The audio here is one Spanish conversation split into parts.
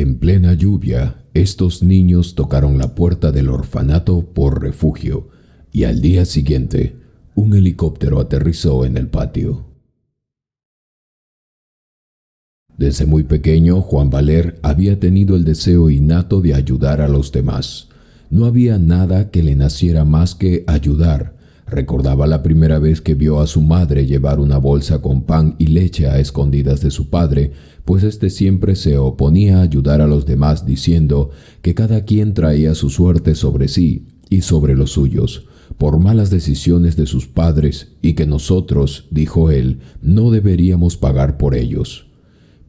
En plena lluvia, estos niños tocaron la puerta del orfanato por refugio y al día siguiente, un helicóptero aterrizó en el patio. Desde muy pequeño, Juan Valer había tenido el deseo innato de ayudar a los demás. No había nada que le naciera más que ayudar. Recordaba la primera vez que vio a su madre llevar una bolsa con pan y leche a escondidas de su padre, pues éste siempre se oponía a ayudar a los demás diciendo que cada quien traía su suerte sobre sí y sobre los suyos, por malas decisiones de sus padres, y que nosotros, dijo él, no deberíamos pagar por ellos.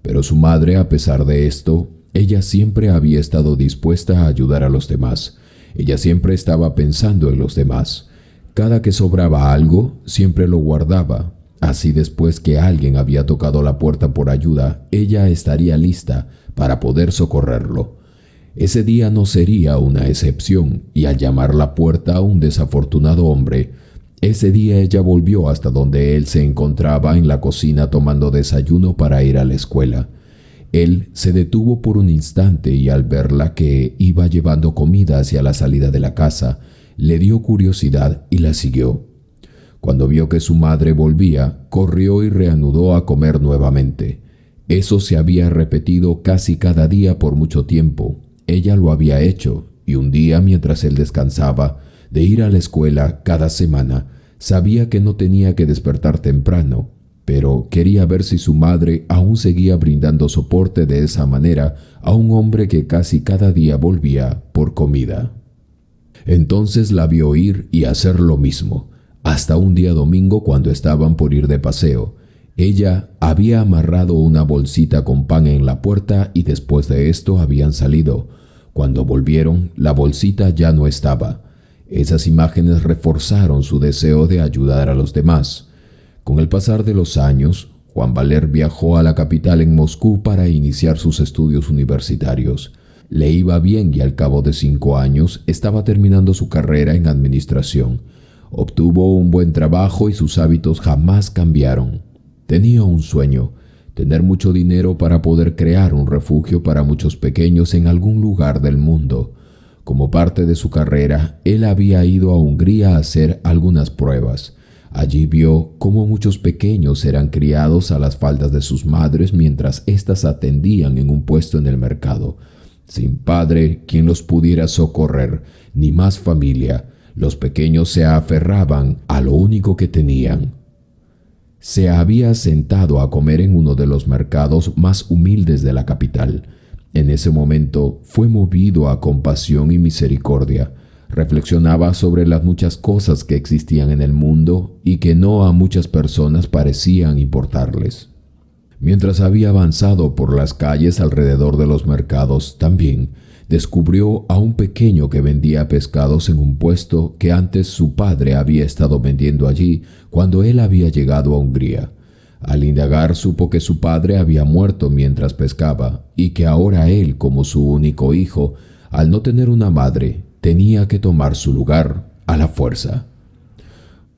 Pero su madre, a pesar de esto, ella siempre había estado dispuesta a ayudar a los demás. Ella siempre estaba pensando en los demás. Cada que sobraba algo, siempre lo guardaba. Así después que alguien había tocado la puerta por ayuda, ella estaría lista para poder socorrerlo. Ese día no sería una excepción, y al llamar la puerta a un desafortunado hombre, ese día ella volvió hasta donde él se encontraba en la cocina tomando desayuno para ir a la escuela. Él se detuvo por un instante y al verla que iba llevando comida hacia la salida de la casa, le dio curiosidad y la siguió. Cuando vio que su madre volvía, corrió y reanudó a comer nuevamente. Eso se había repetido casi cada día por mucho tiempo. Ella lo había hecho, y un día mientras él descansaba de ir a la escuela cada semana, sabía que no tenía que despertar temprano, pero quería ver si su madre aún seguía brindando soporte de esa manera a un hombre que casi cada día volvía por comida. Entonces la vio ir y hacer lo mismo, hasta un día domingo cuando estaban por ir de paseo. Ella había amarrado una bolsita con pan en la puerta y después de esto habían salido. Cuando volvieron, la bolsita ya no estaba. Esas imágenes reforzaron su deseo de ayudar a los demás. Con el pasar de los años, Juan Valer viajó a la capital en Moscú para iniciar sus estudios universitarios. Le iba bien y al cabo de 5 años estaba terminando su carrera en administración. Obtuvo un buen trabajo y sus hábitos jamás cambiaron. Tenía un sueño: tener mucho dinero para poder crear un refugio para muchos pequeños en algún lugar del mundo. Como parte de su carrera, él había ido a Hungría a hacer algunas pruebas. Allí vio cómo muchos pequeños eran criados a las faldas de sus madres mientras éstas atendían en un puesto en el mercado. Sin padre quien los pudiera socorrer, ni más familia, los pequeños se aferraban a lo único que tenían. Se había sentado a comer en uno de los mercados más humildes de la capital. En ese momento fue movido a compasión y misericordia. Reflexionaba sobre las muchas cosas que existían en el mundo y que no a muchas personas parecían importarles. Mientras había avanzado por las calles alrededor de los mercados, también descubrió a un pequeño que vendía pescados en un puesto que antes su padre había estado vendiendo allí cuando él había llegado a Hungría. Al indagar supo que su padre había muerto mientras pescaba y que ahora él, como su único hijo, al no tener una madre, tenía que tomar su lugar a la fuerza.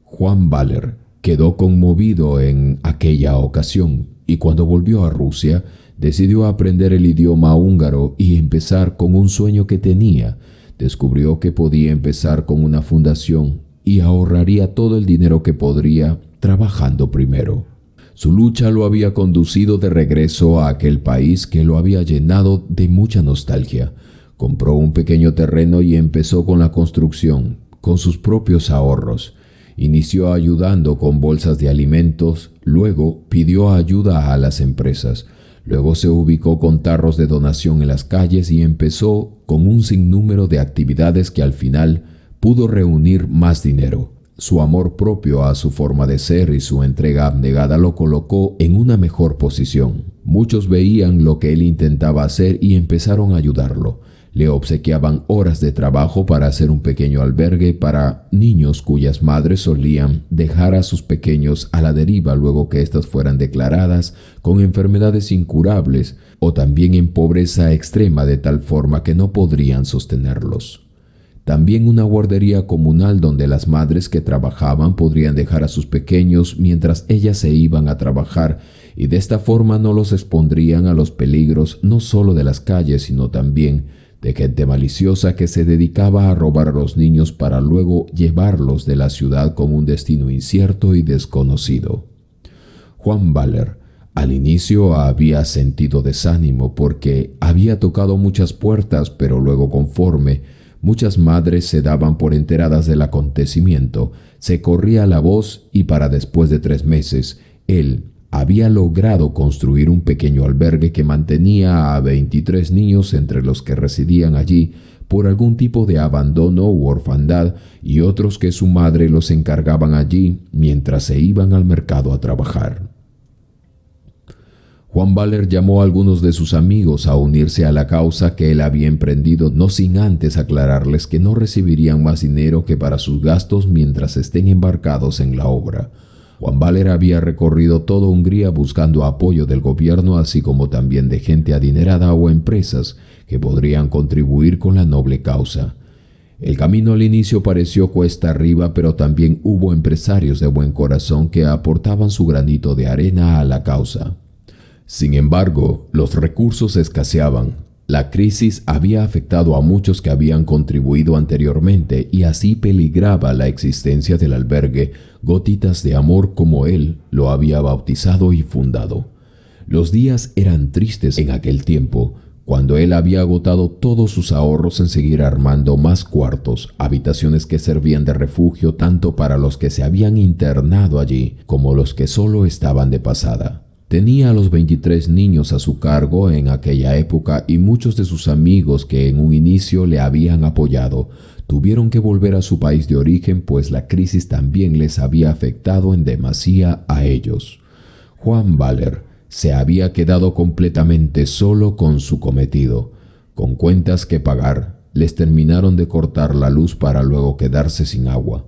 Juan Valer quedó conmovido en aquella ocasión y cuando volvió a Rusia decidió aprender el idioma húngaro y empezar con un sueño que tenía. Descubrió que podía empezar con una fundación y ahorraría todo el dinero que podría trabajando primero. Su lucha lo había conducido de regreso a aquel país que lo había llenado de mucha nostalgia. Compró un pequeño terreno y empezó con la construcción, con sus propios ahorros. Inició ayudando con bolsas de alimentos, luego pidió ayuda a las empresas. Luego se ubicó con tarros de donación en las calles y empezó con un sinnúmero de actividades que al final pudo reunir más dinero. Su amor propio a su forma de ser y su entrega abnegada lo colocó en una mejor posición. Muchos veían lo que él intentaba hacer y empezaron a ayudarlo. Le obsequiaban horas de trabajo para hacer un pequeño albergue para niños cuyas madres solían dejar a sus pequeños a la deriva luego que éstas fueran declaradas con enfermedades incurables o también en pobreza extrema de tal forma que no podrían sostenerlos. También una guardería comunal donde las madres que trabajaban podrían dejar a sus pequeños mientras ellas se iban a trabajar y de esta forma no los expondrían a los peligros no solo de las calles, sino también de gente maliciosa que se dedicaba a robar a los niños para luego llevarlos de la ciudad con un destino incierto y desconocido. Juan Baller al inicio había sentido desánimo porque había tocado muchas puertas, pero luego, conforme muchas madres se daban por enteradas del acontecimiento, se corría la voz y para después de 3 meses, él había logrado construir un pequeño albergue que mantenía a 23 niños, entre los que residían allí por algún tipo de abandono u orfandad y otros que su madre los encargaban allí mientras se iban al mercado a trabajar. Juan Baller llamó a algunos de sus amigos a unirse a la causa que él había emprendido, no sin antes aclararles que no recibirían más dinero que para sus gastos mientras estén embarcados en la obra. Juan Baller había recorrido toda Hungría buscando apoyo del gobierno, así como también de gente adinerada o empresas que podrían contribuir con la noble causa. El camino al inicio pareció cuesta arriba, pero también hubo empresarios de buen corazón que aportaban su granito de arena a la causa. Sin embargo, los recursos escaseaban. La crisis había afectado a muchos que habían contribuido anteriormente y así peligraba la existencia del albergue Gotitas de Amor, como él lo había bautizado y fundado. Los días eran tristes en aquel tiempo, cuando él había agotado todos sus ahorros en seguir armando más cuartos, habitaciones que servían de refugio tanto para los que se habían internado allí como los que solo estaban de pasada. Tenía a los 23 niños a su cargo en aquella época y muchos de sus amigos que en un inicio le habían apoyado tuvieron que volver a su país de origen, pues la crisis también les había afectado en demasía a ellos. Juan Baller se había quedado completamente solo con su cometido. Con cuentas que pagar, les terminaron de cortar la luz para luego quedarse sin agua.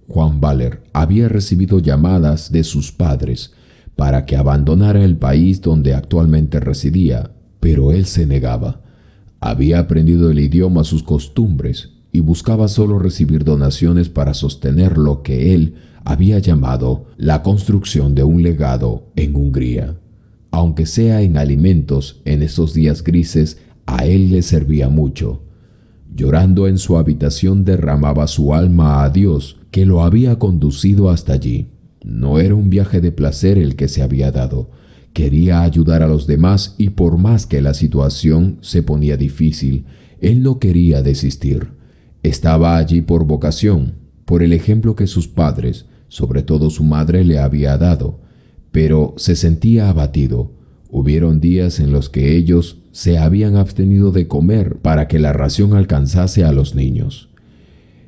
Juan Baller había recibido llamadas de sus padres para que abandonara el país donde actualmente residía, pero él se negaba. Había aprendido el idioma, sus costumbres, y buscaba solo recibir donaciones para sostener lo que él había llamado la construcción de un legado en Hungría. Aunque sea en alimentos, en esos días grises, a él le servía mucho. Llorando en su habitación derramaba su alma a Dios, que lo había conducido hasta allí. No era un viaje de placer el que se había dado. Quería ayudar a los demás y por más que la situación se ponía difícil, él no quería desistir. Estaba allí por vocación, por el ejemplo que sus padres, sobre todo su madre, le había dado, pero se sentía abatido. Hubieron días en los que ellos se habían abstenido de comer para que la ración alcanzase a los niños.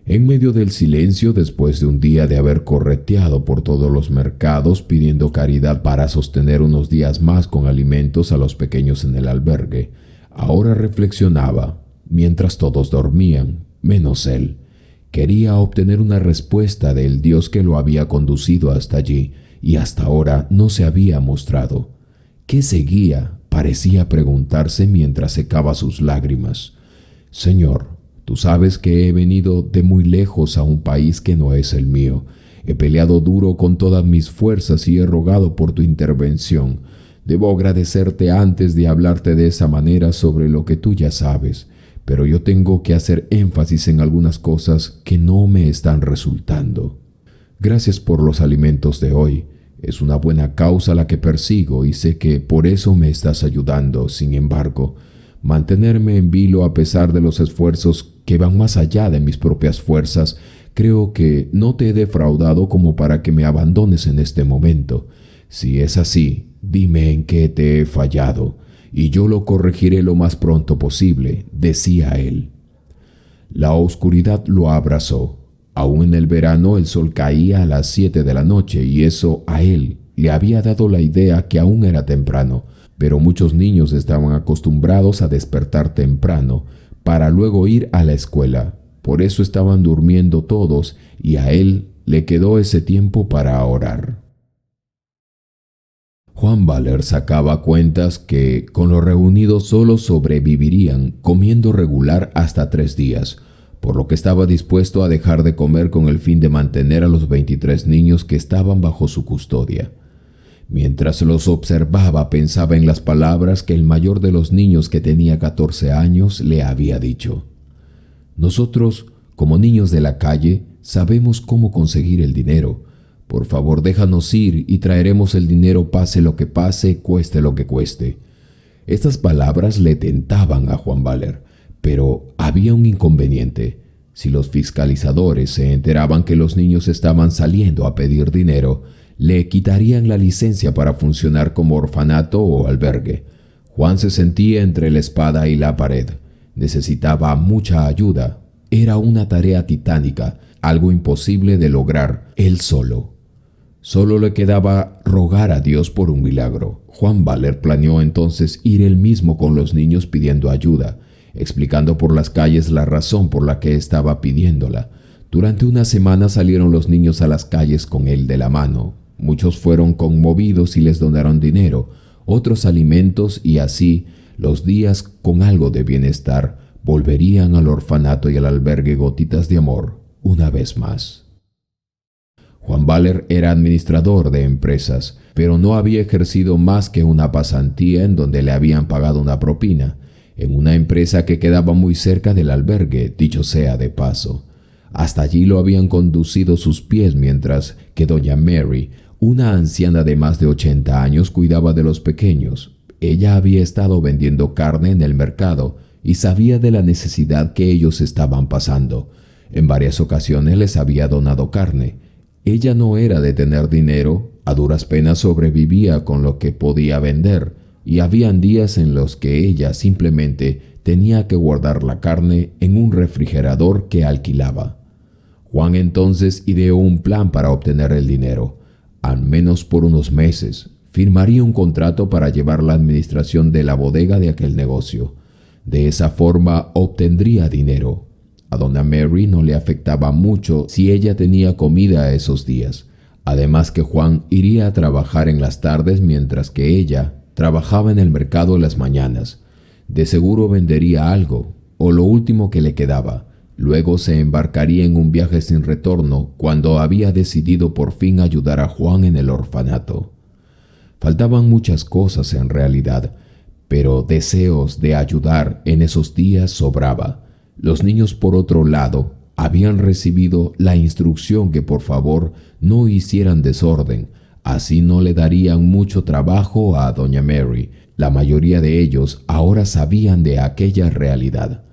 En medio del silencio, después de un día de haber correteado por todos los mercados pidiendo caridad para sostener unos días más con alimentos a los pequeños en el albergue, ahora reflexionaba, mientras todos dormían, menos él. Quería obtener una respuesta del Dios que lo había conducido hasta allí y hasta ahora no se había mostrado. ¿Qué seguía? Parecía preguntarse mientras secaba sus lágrimas. Señor, tú sabes que he venido de muy lejos a un país que no es el mío. He peleado duro con todas mis fuerzas y he rogado por tu intervención. Debo agradecerte antes de hablarte de esa manera sobre lo que tú ya sabes, pero yo tengo que hacer énfasis en algunas cosas que no me están resultando. Gracias por los alimentos de hoy. Es una buena causa la que persigo y sé que por eso me estás ayudando. Sin embargo, mantenerme en vilo a pesar de los esfuerzos que van más allá de mis propias fuerzas, creo que no te he defraudado como para que me abandones en este momento. Si es así, dime en qué te he fallado, y yo lo corregiré lo más pronto posible, decía él. La oscuridad lo abrazó. Aún en el verano el sol caía a las 7 de la noche y eso a él le había dado la idea que aún era temprano, pero muchos niños estaban acostumbrados a despertar temprano para luego ir a la escuela. Por eso estaban durmiendo todos y a él le quedó ese tiempo para orar. Juan Baller sacaba cuentas que con los reunidos solo sobrevivirían comiendo regular hasta 3 días, por lo que estaba dispuesto a dejar de comer con el fin de mantener a los 23 niños que estaban bajo su custodia. Mientras los observaba, pensaba en las palabras que el mayor de los niños, que tenía 14 años, le había dicho. Nosotros, como niños de la calle, sabemos cómo conseguir el dinero. Por favor, déjanos ir y traeremos el dinero, pase lo que pase, cueste lo que cueste. Estas palabras le tentaban a Juan Valer, pero había un inconveniente. Si los fiscalizadores se enteraban que los niños estaban saliendo a pedir dinero, le quitarían la licencia para funcionar como orfanato o albergue. Juan se sentía entre la espada y la pared. Necesitaba mucha ayuda. Era una tarea titánica, algo imposible de lograr él solo. Solo le quedaba rogar a Dios por un milagro. Juan Valer planeó entonces ir él mismo con los niños pidiendo ayuda, explicando por las calles la razón por la que estaba pidiéndola. Durante una semana salieron los niños a las calles con él de la mano. Muchos fueron conmovidos y les donaron dinero, otros alimentos, y así los días, con algo de bienestar, volverían al orfanato y al albergue Gotitas de Amor una vez más. Juan Valer era administrador de empresas, pero no había ejercido más que una pasantía en donde le habían pagado una propina, en una empresa que quedaba muy cerca del albergue, dicho sea de paso. Hasta allí lo habían conducido sus pies, mientras que doña Mary, una anciana de más de 80 años, cuidaba de los pequeños. Ella había estado vendiendo carne en el mercado y sabía de la necesidad que ellos estaban pasando. En varias ocasiones les había donado carne. Ella no era de tener dinero, a duras penas sobrevivía con lo que podía vender, y habían días en los que ella simplemente tenía que guardar la carne en un refrigerador que alquilaba. Juan entonces ideó un plan para obtener el dinero. Al menos por unos meses, firmaría un contrato para llevar la administración de la bodega de aquel negocio. De esa forma obtendría dinero. A doña Mary no le afectaba mucho si ella tenía comida esos días. Además que Juan iría a trabajar en las tardes, mientras que ella trabajaba en el mercado en las mañanas. De seguro vendería algo, o lo último que le quedaba. Luego se embarcaría en un viaje sin retorno cuando había decidido por fin ayudar a Juan en el orfanato. Faltaban muchas cosas en realidad, pero deseos de ayudar en esos días sobraba. Los niños, por otro lado, habían recibido la instrucción que por favor no hicieran desorden, así no le darían mucho trabajo a doña Mary. La mayoría de ellos ahora sabían de aquella realidad.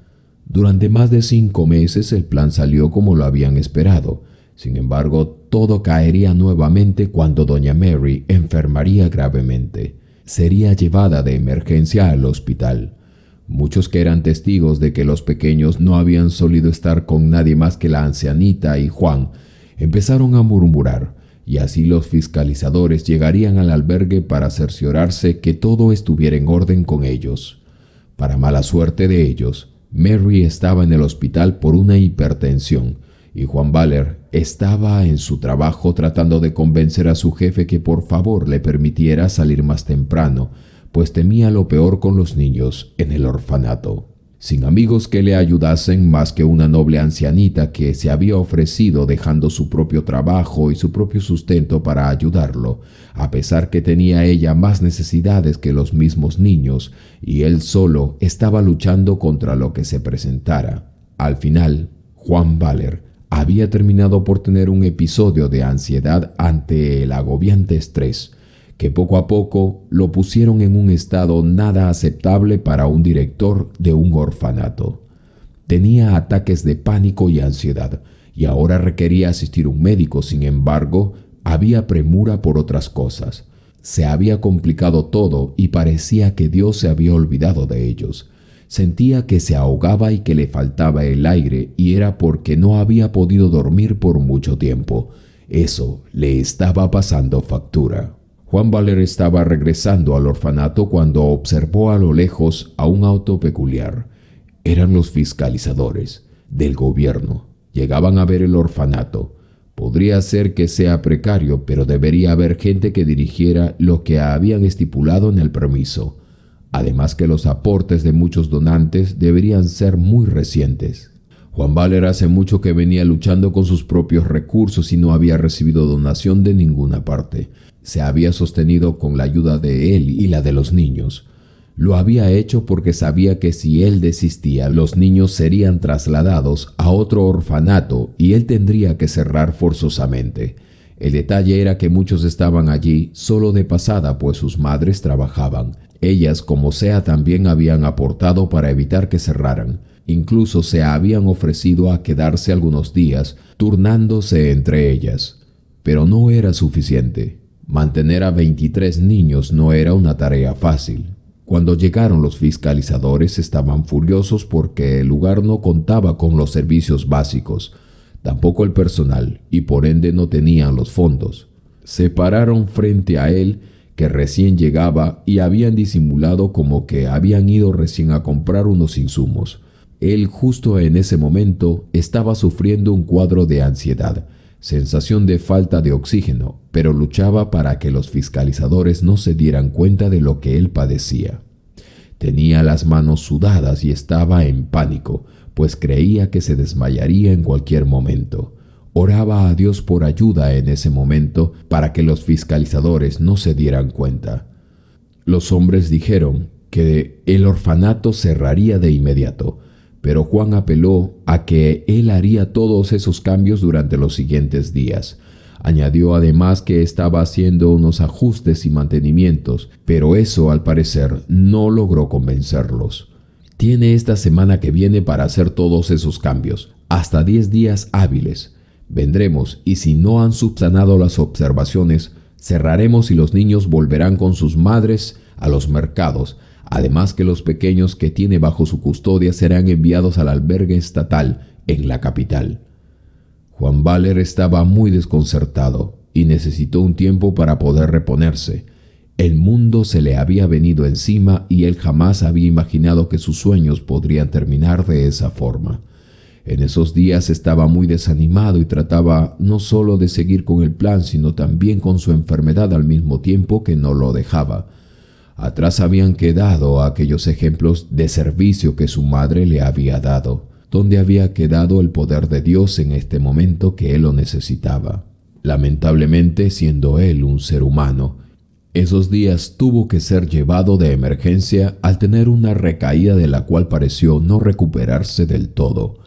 Durante más de 5 meses el plan salió como lo habían esperado. Sin embargo, todo caería nuevamente cuando doña Mary enfermaría gravemente. Sería llevada de emergencia al hospital. Muchos que eran testigos de que los pequeños no habían solido estar con nadie más que la ancianita y Juan, empezaron a murmurar, y así los fiscalizadores llegarían al albergue para cerciorarse que todo estuviera en orden con ellos. Para mala suerte de ellos, Mary estaba en el hospital por una hipertensión y Juan Valer estaba en su trabajo tratando de convencer a su jefe que por favor le permitiera salir más temprano, pues temía lo peor con los niños en el orfanato. Sin amigos que le ayudasen más que una noble ancianita que se había ofrecido dejando su propio trabajo y su propio sustento para ayudarlo, a pesar que tenía ella más necesidades que los mismos niños, y él solo estaba luchando contra lo que se presentara. Al final, Juan Valer había terminado por tener un episodio de ansiedad ante el agobiante estrés, que poco a poco lo pusieron en un estado nada aceptable para un director de un orfanato. Tenía ataques de pánico y ansiedad, y ahora requería asistir a un médico. Sin embargo, había premura por otras cosas. Se había complicado todo y parecía que Dios se había olvidado de ellos. Sentía que se ahogaba y que le faltaba el aire, y era porque no había podido dormir por mucho tiempo. Eso le estaba pasando factura. Juan Valer estaba regresando al orfanato cuando observó a lo lejos a un auto peculiar. Eran los fiscalizadores del gobierno. Llegaban a ver el orfanato. Podría ser que sea precario, pero debería haber gente que dirigiera lo que habían estipulado en el permiso. Además que los aportes de muchos donantes deberían ser muy recientes. Juan Valer hace mucho que venía luchando con sus propios recursos y no había recibido donación de ninguna parte. se había sostenido con la ayuda de él y la de los niños. Lo había hecho porque sabía que si él desistía, los niños serían trasladados a otro orfanato y él tendría que cerrar forzosamente. El detalle era que muchos estaban allí solo de pasada, pues sus madres trabajaban. Ellas, como sea, también habían aportado para evitar que cerraran. Incluso se habían ofrecido a quedarse algunos días, turnándose entre ellas. Pero no era suficiente. Mantener a 23 niños no era una tarea fácil. Cuando llegaron los fiscalizadores estaban furiosos porque el lugar no contaba con los servicios básicos, tampoco el personal, y por ende no tenían los fondos. Se pararon frente a él, que recién llegaba, y habían disimulado como que habían ido recién a comprar unos insumos. Él justo en ese momento estaba sufriendo un cuadro de ansiedad, sensación de falta de oxígeno, pero luchaba para que los fiscalizadores no se dieran cuenta de lo que él padecía. Tenía las manos sudadas y estaba en pánico, pues creía que se desmayaría en cualquier momento. Oraba a Dios por ayuda en ese momento para que los fiscalizadores no se dieran cuenta. Los hombres dijeron que el orfanato cerraría de inmediato, pero Juan apeló a que él haría todos esos cambios durante los siguientes días. Añadió además que estaba haciendo unos ajustes y mantenimientos, pero eso al parecer no logró convencerlos. Tiene esta semana que viene para hacer todos esos cambios, hasta 10 días hábiles. Vendremos y si no han subsanado las observaciones, cerraremos y los niños volverán con sus madres a los mercados. Además que los pequeños que tiene bajo su custodia serán enviados al albergue estatal en la capital. Juan Baler estaba muy desconcertado y necesitó un tiempo para poder reponerse. El mundo se le había venido encima y él jamás había imaginado que sus sueños podrían terminar de esa forma. En esos días estaba muy desanimado y trataba no solo de seguir con el plan, sino también con su enfermedad al mismo tiempo que no lo dejaba. Atrás habían quedado aquellos ejemplos de servicio que su madre le había dado. ¿Dónde había quedado el poder de Dios en este momento que él lo necesitaba? Lamentablemente, siendo él un ser humano, esos días tuvo que ser llevado de emergencia al tener una recaída de la cual pareció no recuperarse del todo.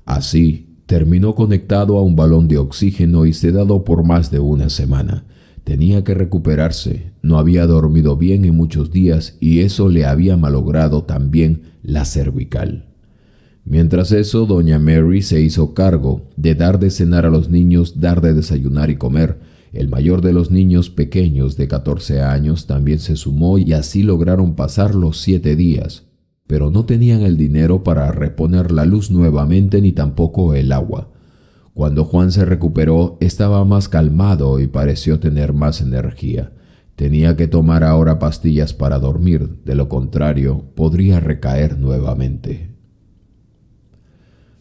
Así, terminó conectado a un balón de oxígeno y sedado por más de una semana. Tenía que recuperarse, no había dormido bien en muchos días y eso le había malogrado también la cervical. Mientras eso, doña Mary se hizo cargo de dar de cenar a los niños, dar de desayunar y comer. El mayor de los niños pequeños de 14 años también se sumó y así lograron pasar los 7 días. Pero no tenían el dinero para reponer la luz nuevamente ni tampoco el agua. Cuando Juan se recuperó, estaba más calmado y pareció tener más energía. Tenía que tomar ahora pastillas para dormir, de lo contrario, podría recaer nuevamente.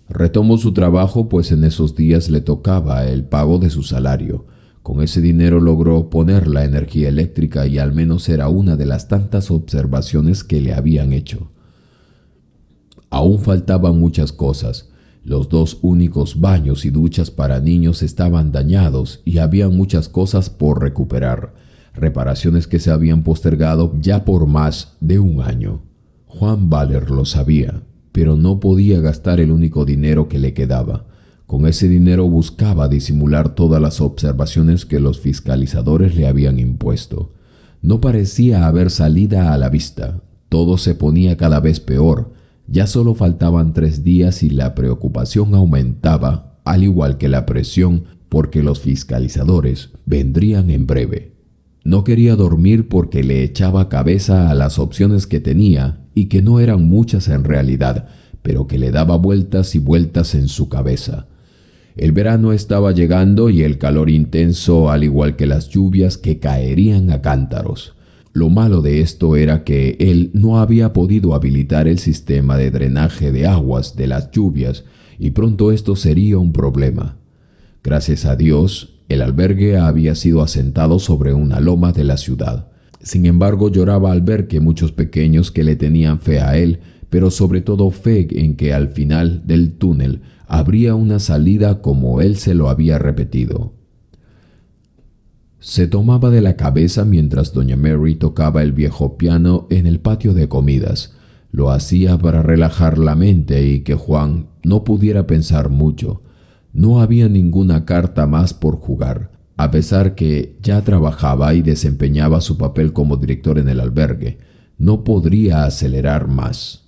Retomó su trabajo, pues en esos días le tocaba el pago de su salario. Con ese dinero logró poner la energía eléctrica y al menos era una de las tantas observaciones que le habían hecho. Aún faltaban muchas cosas. Los 2 únicos baños y duchas para niños estaban dañados y había muchas cosas por recuperar, reparaciones que se habían postergado ya por más de un año. Juan Baler lo sabía, pero no podía gastar el único dinero que le quedaba. Con ese dinero buscaba disimular todas las observaciones que los fiscalizadores le habían impuesto. No parecía haber salida a la vista. Todo se ponía cada vez peor. Ya solo faltaban 3 días y la preocupación aumentaba, al igual que la presión, porque los fiscalizadores vendrían en breve. No quería dormir porque le echaba cabeza a las opciones que tenía y que no eran muchas en realidad, pero que le daba vueltas y vueltas en su cabeza. El verano estaba llegando y el calor intenso, al igual que las lluvias que caerían a cántaros. Lo malo de esto era que él no había podido habilitar el sistema de drenaje de aguas de las lluvias y pronto esto sería un problema. Gracias a Dios, el albergue había sido asentado sobre una loma de la ciudad. Sin embargo, lloraba al ver que muchos pequeños que le tenían fe a él, pero sobre todo fe en que al final del túnel habría una salida como él se lo había repetido. Se tomaba de la cabeza mientras doña Mary tocaba el viejo piano en el patio de comidas. Lo hacía para relajar la mente y que Juan no pudiera pensar mucho. No había ninguna carta más por jugar, a pesar que ya trabajaba y desempeñaba su papel como director en el albergue. No podría acelerar más.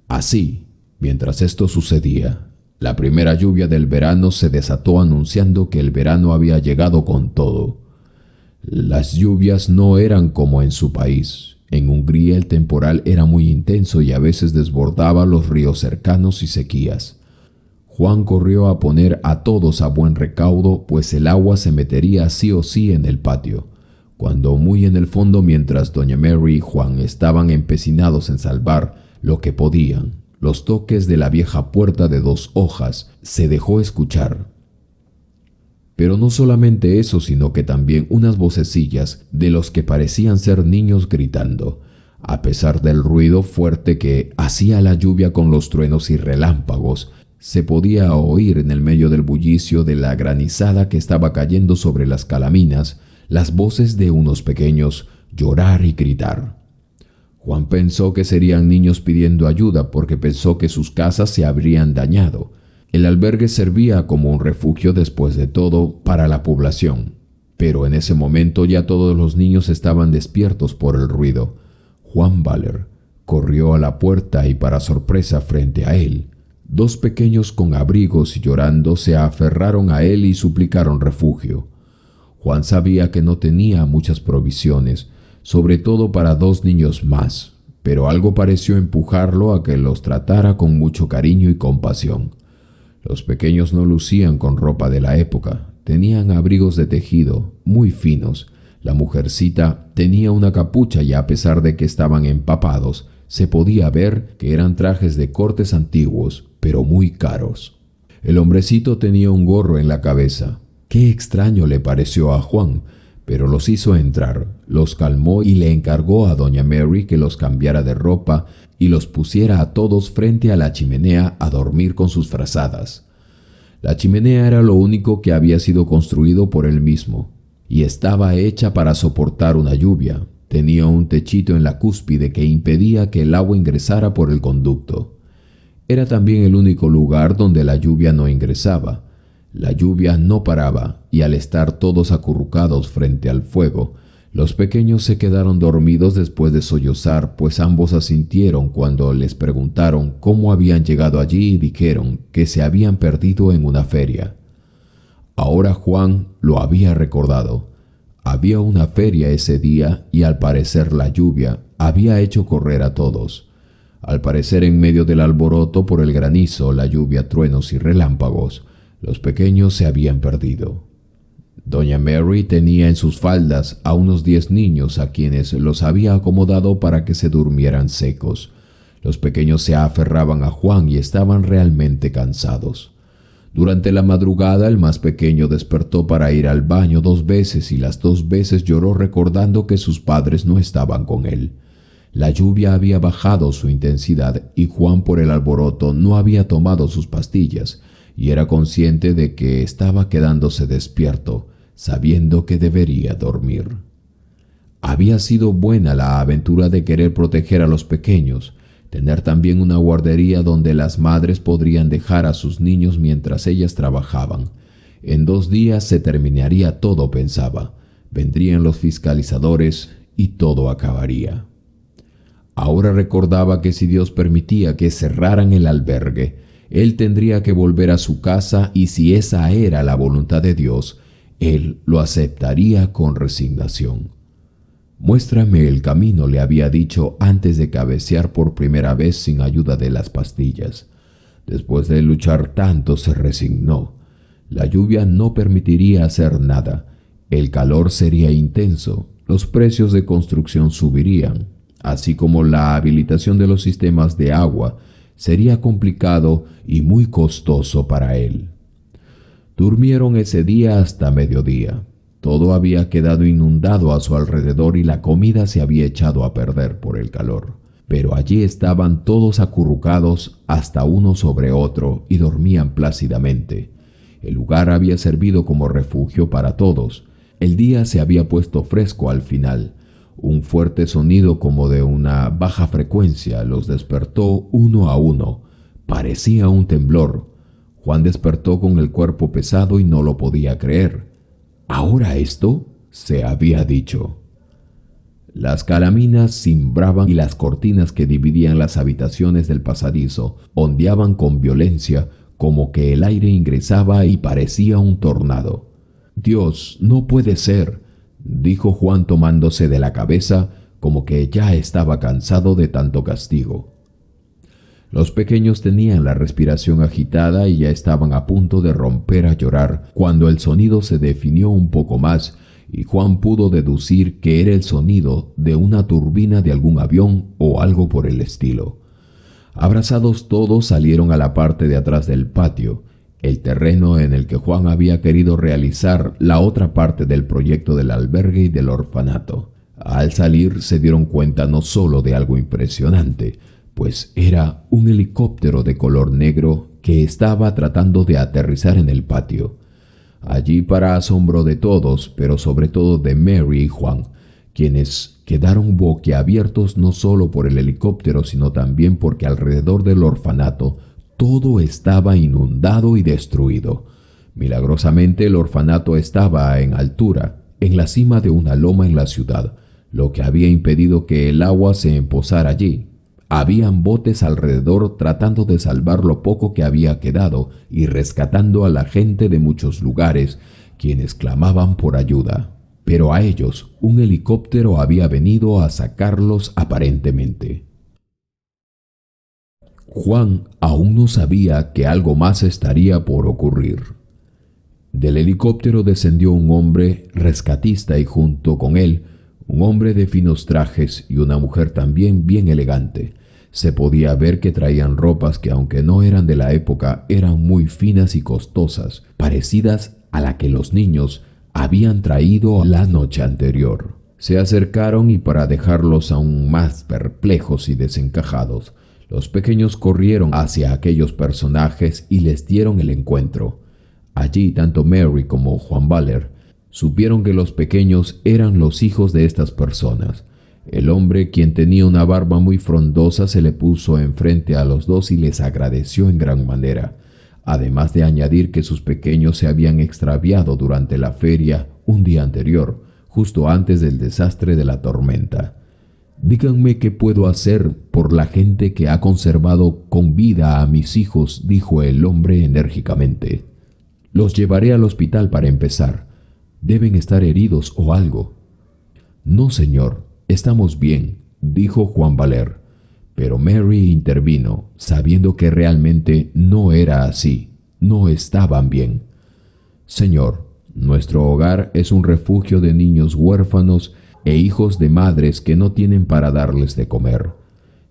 Así, mientras esto sucedía, la primera lluvia del verano se desató anunciando que el verano había llegado con todo. Las lluvias no eran como en su país. En Hungría el temporal era muy intenso y a veces desbordaba los ríos cercanos y sequías. Juan corrió a poner a todos a buen recaudo, pues el agua se metería sí o sí en el patio. Cuando muy en el fondo, mientras doña Mary y Juan estaban empecinados en salvar lo que podían, los toques de la vieja puerta de 2 hojas se dejó escuchar. Pero no solamente eso, sino que también unas vocecillas de los que parecían ser niños gritando. A pesar del ruido fuerte que hacía la lluvia con los truenos y relámpagos, se podía oír en el medio del bullicio de la granizada que estaba cayendo sobre las calaminas las voces de unos pequeños llorar y gritar. Juan pensó que serían niños pidiendo ayuda porque pensó que sus casas se habrían dañado. El albergue servía como un refugio después de todo para la población, pero en ese momento ya todos los niños estaban despiertos por el ruido. Juan Baller corrió a la puerta y para sorpresa frente a él, 2 pequeños con abrigos y llorando se aferraron a él y suplicaron refugio. Juan sabía que no tenía muchas provisiones, sobre todo para 2 niños más, pero algo pareció empujarlo a que los tratara con mucho cariño y compasión. Los pequeños no lucían con ropa de la época, tenían abrigos de tejido, muy finos. La mujercita tenía una capucha y a pesar de que estaban empapados, se podía ver que eran trajes de cortes antiguos, pero muy caros. El hombrecito tenía un gorro en la cabeza. Qué extraño le pareció a Juan, pero los hizo entrar, los calmó y le encargó a doña Mary que los cambiara de ropa y los pusiera a todos frente a la chimenea a dormir con sus frazadas. La chimenea era lo único que había sido construido por él mismo y estaba hecha para soportar una lluvia. Tenía un techito en la cúspide que impedía que el agua ingresara por el conducto. Era también el único lugar donde la lluvia no ingresaba. La lluvia no paraba y al estar todos acurrucados frente al fuego, los pequeños se quedaron dormidos después de sollozar, pues ambos asintieron cuando les preguntaron cómo habían llegado allí y dijeron que se habían perdido en una feria. Ahora Juan lo había recordado. Había una feria ese día y al parecer la lluvia había hecho correr a todos. Al parecer en medio del alboroto por el granizo, la lluvia, truenos y relámpagos, los pequeños se habían perdido. Doña Mary tenía en sus faldas a unos 10 niños a quienes los había acomodado para que se durmieran secos. Los pequeños se aferraban a Juan y estaban realmente cansados. Durante la madrugada el más pequeño despertó para ir al baño 2 veces y las 2 veces lloró recordando que sus padres no estaban con él. La lluvia había bajado su intensidad y Juan por el alboroto no había tomado sus pastillas y era consciente de que estaba quedándose despierto, sabiendo que debería dormir. Había sido buena la aventura de querer proteger a los pequeños, tener también una guardería donde las madres podrían dejar a sus niños mientras ellas trabajaban. En 2 días se terminaría todo, pensaba. Vendrían los fiscalizadores y todo acabaría. Ahora recordaba que si Dios permitía que cerraran el albergue, él tendría que volver a su casa y si esa era la voluntad de Dios, él lo aceptaría con resignación. «Muéstrame el camino», le había dicho antes de cabecear por primera vez sin ayuda de las pastillas. Después de luchar tanto, se resignó. La lluvia no permitiría hacer nada. El calor sería intenso. Los precios de construcción subirían, así como la habilitación de los sistemas de agua sería complicado y muy costoso para él. Durmieron ese día hasta mediodía. Todo había quedado inundado a su alrededor y la comida se había echado a perder por el calor. Pero allí estaban todos acurrucados hasta uno sobre otro y dormían plácidamente. El lugar había servido como refugio para todos. El día se había puesto fresco al final. Un fuerte sonido como de una baja frecuencia los despertó uno a uno. Parecía un temblor. Juan despertó con el cuerpo pesado y no lo podía creer. ¿Ahora esto?, se había dicho. Las calaminas cimbraban y las cortinas que dividían las habitaciones del pasadizo ondeaban con violencia, como que el aire ingresaba y parecía un tornado. «Dios, no puede ser», dijo Juan tomándose de la cabeza, como que ya estaba cansado de tanto castigo. Los pequeños tenían la respiración agitada y ya estaban a punto de romper a llorar cuando el sonido se definió un poco más y Juan pudo deducir que era el sonido de una turbina de algún avión o algo por el estilo. Abrazados todos salieron a la parte de atrás del patio, el terreno en el que Juan había querido realizar la otra parte del proyecto del albergue y del orfanato. Al salir se dieron cuenta no solo de algo impresionante, pues era un helicóptero de color negro que estaba tratando de aterrizar en el patio. Allí, para asombro de todos, pero sobre todo de Mary y Juan, quienes quedaron boquiabiertos no solo por el helicóptero, sino también porque alrededor del orfanato todo estaba inundado y destruido. Milagrosamente el orfanato estaba en altura, en la cima de una loma en la ciudad, lo que había impedido que el agua se empozara allí. Habían botes alrededor tratando de salvar lo poco que había quedado y rescatando a la gente de muchos lugares, quienes clamaban por ayuda. Pero a ellos un helicóptero había venido a sacarlos aparentemente. Juan aún no sabía que algo más estaría por ocurrir. Del helicóptero descendió un hombre rescatista y junto con él un hombre de finos trajes y una mujer también bien elegante. Se podía ver que traían ropas que, aunque no eran de la época, eran muy finas y costosas, parecidas a la que los niños habían traído la noche anterior. Se acercaron y, para dejarlos aún más perplejos y desencajados, los pequeños corrieron hacia aquellos personajes y les dieron el encuentro. Allí tanto Mary como Juan Valer supieron que los pequeños eran los hijos de estas personas. El hombre, quien tenía una barba muy frondosa, se le puso enfrente a los dos y les agradeció en gran manera, además de añadir que sus pequeños se habían extraviado durante la feria un día anterior, justo antes del desastre de la tormenta. «Díganme qué puedo hacer por la gente que ha conservado con vida a mis hijos», dijo el hombre enérgicamente. «Los llevaré al hospital para empezar. Deben estar heridos o algo». «No, señor, estamos bien», dijo Juan Valer. Pero Mary intervino, sabiendo que realmente no era así. No estaban bien. «Señor, nuestro hogar es un refugio de niños huérfanos e hijos de madres que no tienen para darles de comer.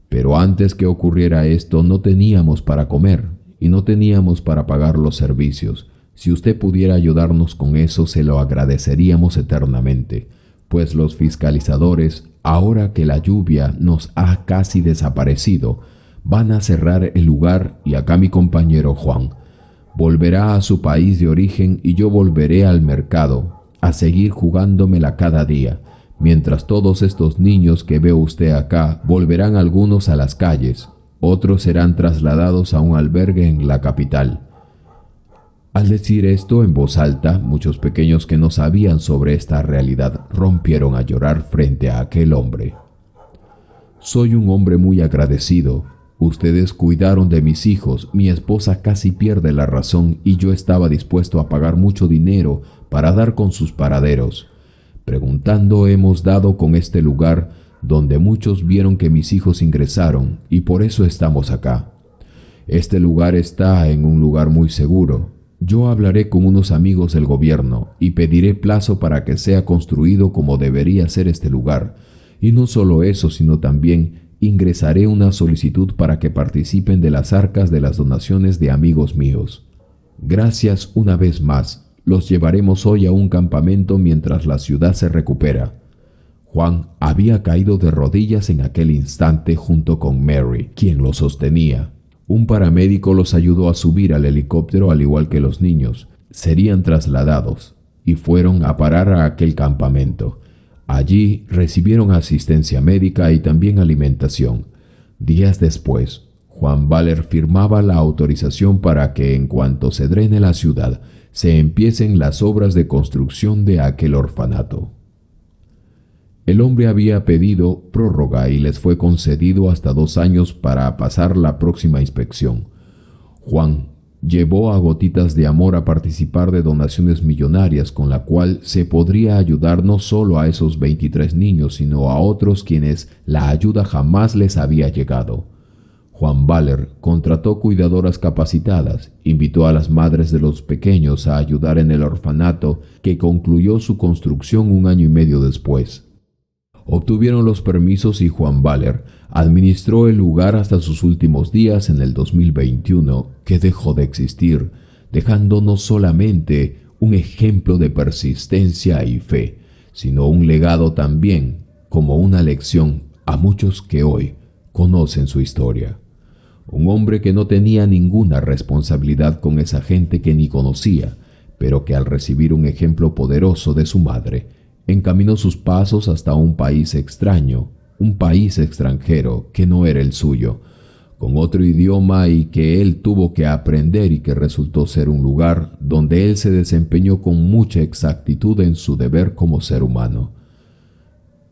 Pero antes que ocurriera esto no teníamos para comer y no teníamos para pagar los servicios. Si usted pudiera ayudarnos con eso, se lo agradeceríamos eternamente, pues los fiscalizadores, ahora que la lluvia nos ha casi desaparecido, van a cerrar el lugar y acá mi compañero Juan volverá a su país de origen y yo volveré al mercado a seguir jugándomela cada día, mientras todos estos niños que ve usted acá volverán algunos a las calles, otros serán trasladados a un albergue en la capital». Al decir esto en voz alta, muchos pequeños que no sabían sobre esta realidad rompieron a llorar frente a aquel hombre. «Soy un hombre muy agradecido. Ustedes cuidaron de mis hijos, mi esposa casi pierde la razón y yo estaba dispuesto a pagar mucho dinero para dar con sus paraderos. Preguntando hemos dado con este lugar donde muchos vieron que mis hijos ingresaron y por eso estamos acá. Este lugar está en un lugar muy seguro. Yo hablaré con unos amigos del gobierno y pediré plazo para que sea construido como debería ser este lugar. Y no solo eso, sino también ingresaré una solicitud para que participen de las arcas de las donaciones de amigos míos. Gracias una vez más. Los llevaremos hoy a un campamento mientras la ciudad se recupera». Juan había caído de rodillas en aquel instante junto con Mary, quien lo sostenía. Un paramédico los ayudó a subir al helicóptero al igual que los niños. Serían trasladados, y fueron a parar a aquel campamento. Allí recibieron asistencia médica y también alimentación. Días después, Juan Baler firmaba la autorización para que en cuanto se drene la ciudad, se empiecen las obras de construcción de aquel orfanato. El hombre había pedido prórroga y les fue concedido hasta 2 años para pasar la próxima inspección. Juan llevó a Gotitas de Amor a participar de donaciones millonarias con la cual se podría ayudar no solo a esos 23 niños, sino a otros quienes la ayuda jamás les había llegado. Juan Baler contrató cuidadoras capacitadas, invitó a las madres de los pequeños a ayudar en el orfanato, que concluyó su construcción 1 año y medio después. Obtuvieron los permisos y Juan Baler administró el lugar hasta sus últimos días en el 2021, que dejó de existir, dejando no solamente un ejemplo de persistencia y fe, sino un legado también, como una lección a muchos que hoy conocen su historia. Un hombre que no tenía ninguna responsabilidad con esa gente que ni conocía, pero que al recibir un ejemplo poderoso de su madre, encaminó sus pasos hasta un país extraño, un país extranjero que no era el suyo, con otro idioma y que él tuvo que aprender y que resultó ser un lugar donde él se desempeñó con mucha exactitud en su deber como ser humano.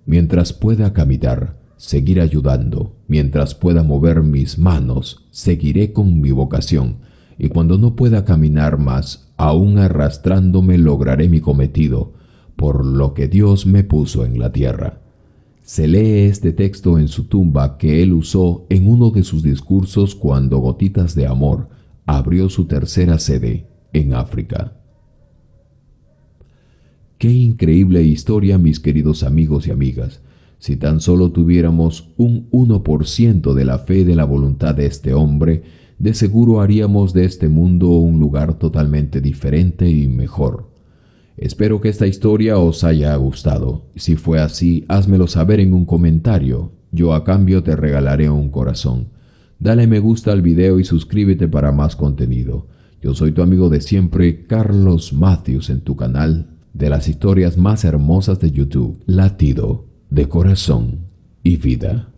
Mientras pueda caminar, seguir ayudando, mientras pueda mover mis manos, seguiré con mi vocación, y cuando no pueda caminar más, aún arrastrándome lograré mi cometido, por lo que Dios me puso en la tierra. Se lee este texto en su tumba que él usó en uno de sus discursos cuando Gotitas de Amor abrió su tercera sede en África. Qué increíble historia, mis queridos amigos y amigas. Si tan solo tuviéramos un 1% de la fe y de la voluntad de este hombre, de seguro haríamos de este mundo un lugar totalmente diferente y mejor. Espero que esta historia os haya gustado. Si fue así, házmelo saber en un comentario. Yo a cambio te regalaré un corazón. Dale me gusta al video y suscríbete para más contenido. Yo soy tu amigo de siempre, Carlos Matthews, en tu canal de las historias más hermosas de YouTube, Latido de Corazón y Vida.